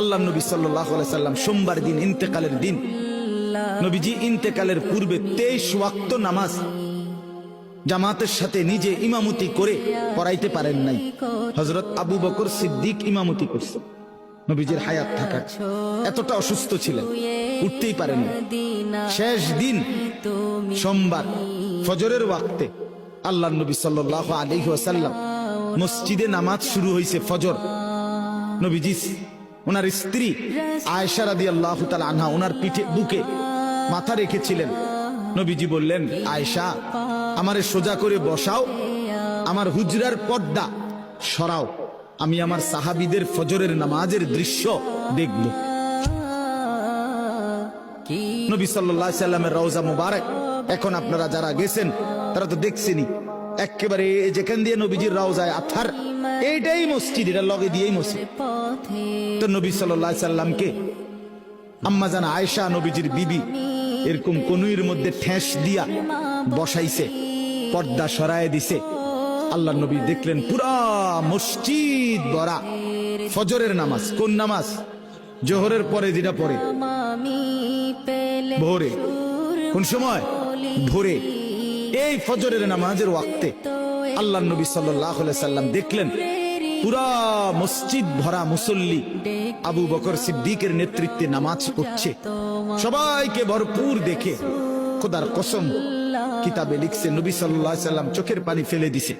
আল্লাহ নবী সাল্লাল্লাহু আলাইহি সাল্লাম সোমবার দিন ইন্তেকালের দিন নবীজি ইন্তেকালের পূর্বে 23 ওয়াক্ত নামাজ জামাতের সাথে নিজে ইমামতি করে পড়াইতে পারেন নাই। হযরত আবু বকর সিদ্দিক ইমামতি করছেন নবীজির হায়াত থাকা। এতটা অসুস্থ ছিলেন, উঠতেই পারেন না। শেষ দিন সোমবার ফজরের ওয়াক্তে আল্লাহ নবী সাল্লাল্লাহু আলাইহি ওয়াসাল্লাম মসজিদে নামাজ শুরু হয়েছে ফজর। নবীজি ওনার স্ত্রী আয়েশা রাদিয়াল্লাহু তাআলা আনহা ওনার পিঠে বুকে মাথা রেখেছিলেন। নবীজি বললেন, আয়েশা আমারে সোজা করে বসাও, আমার হুজরার পর্দা সরাও, আমি আমার সাহাবীদের ফজরের নামাজের দৃশ্য দেখব। নবী সাল্লাল্লাহু আলাইহি সাল্লামের রওজা মুবারক এখন আপনারা যারা গেছেন তারা তো দেখছেনই, একেবারে যেখান দিয়ে নবীজির রওজায় আথার এইটাই মসজিদ, এটা লগে দিয়েই মসজিদ। তো নবী সাল্লাল্লাহু আলাইহি সাল্লামকে আম্মা জান আয়েশা নবীজির বিবি এরকম কনুইয়ের মধ্যে ঠেস দিয়া বসাইছে, পর্দা সরায় দিছে। আল্লাহ নবী দেখলেন পুরা মসজিদ ভরা। ফজরের নামাজ কোন নামাজ? জোহরের পরে যেটা পড়ে ভোরে। কোন সময়? ভোরে। এই ফজরের নামাজের ওয়াক্তে আল্লাহ নবী সাল্লাল্লাহু আলাইহি সাল্লাম দেখলেন পুরা মসজিদ ভরা মুসল্লি আবু বকর সিদ্দিকের নেতৃত্বে নামাজ পড়ছে। সবাইকে ভরপুর দেখে খোদার কসম কিতাবে লিখছে নবী সাল্লাল্লাহু আলাইহি সাল্লাম চোখের পানি ফেলে দিছে,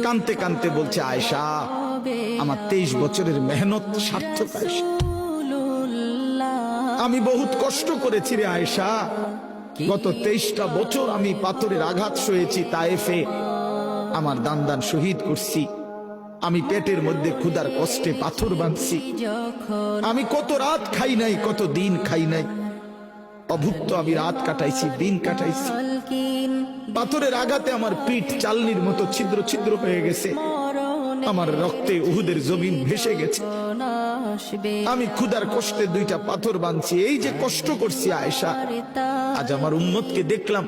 কানতে কানতে বলছে, আয়েশা আমার 23 বছরের মেহনত সার্থক। আয়েশা আমি বহুত কষ্ট করেছি রে আয়েশা, গত 23টা বছর আমি পাথরের আঘাত সয়েছি তায়েফে, আমার দান দান শহীদ করছি, আমি পেটের মধ্যে ক্ষুধার কষ্টে পাথর বাঁধছি, আমি কত রাত খাই নাই, কত দিন খাই নাই, অভুক্ত আমি রাত কাটাইছি, দিন কাটাইছি, পাথরের আঘাতে আমার পিঠ চালনির মতো ছিদ্র ছিদ্র হয়ে গেছে, আমার রক্তে উহুদের জমিন ভেসে গেছে, আমি ক্ষুধার কষ্টে 2টা পাথর বাঁধছি, এই যে কষ্ট করছি আয়েশা, আজ আমার উম্মতকে দেখলাম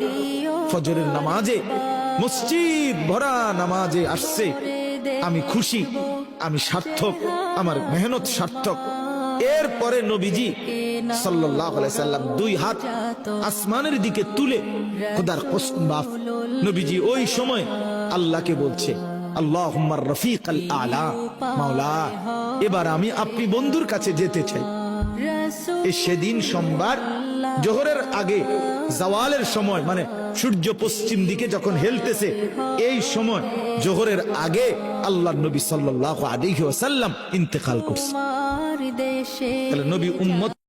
ফজরের নামাজে মসজিদ ভরা নামাজে আসছে, আমি খুশি, আমি সার্থক, আমার মেহনত সার্থক। এরপরে নবীজি সাল্লাল্লাহু আলাইহি সাল্লাম 2 হাত আসমানের দিকে তুলে খোদার কসম বাপ নবীজি ওই সময় আল্লাহকে বলছে, আল্লাহুম্মা রফিকাল আলা, মাওলা এবার আমি আপনি বন্ধুর কাছে যেতে চাই। সেদিন সোমবার জোহরের আগে জাওয়ালের সময়, মানে সূর্য পশ্চিম দিকে যখন হেলতেছে এই সময় জোহরের আগে আল্লাহর নবী সাল্লাল্লাহু আলাইহি ওয়াসাল্লাম ইন্তেকাল করছে। তাহলে নবী উম্মত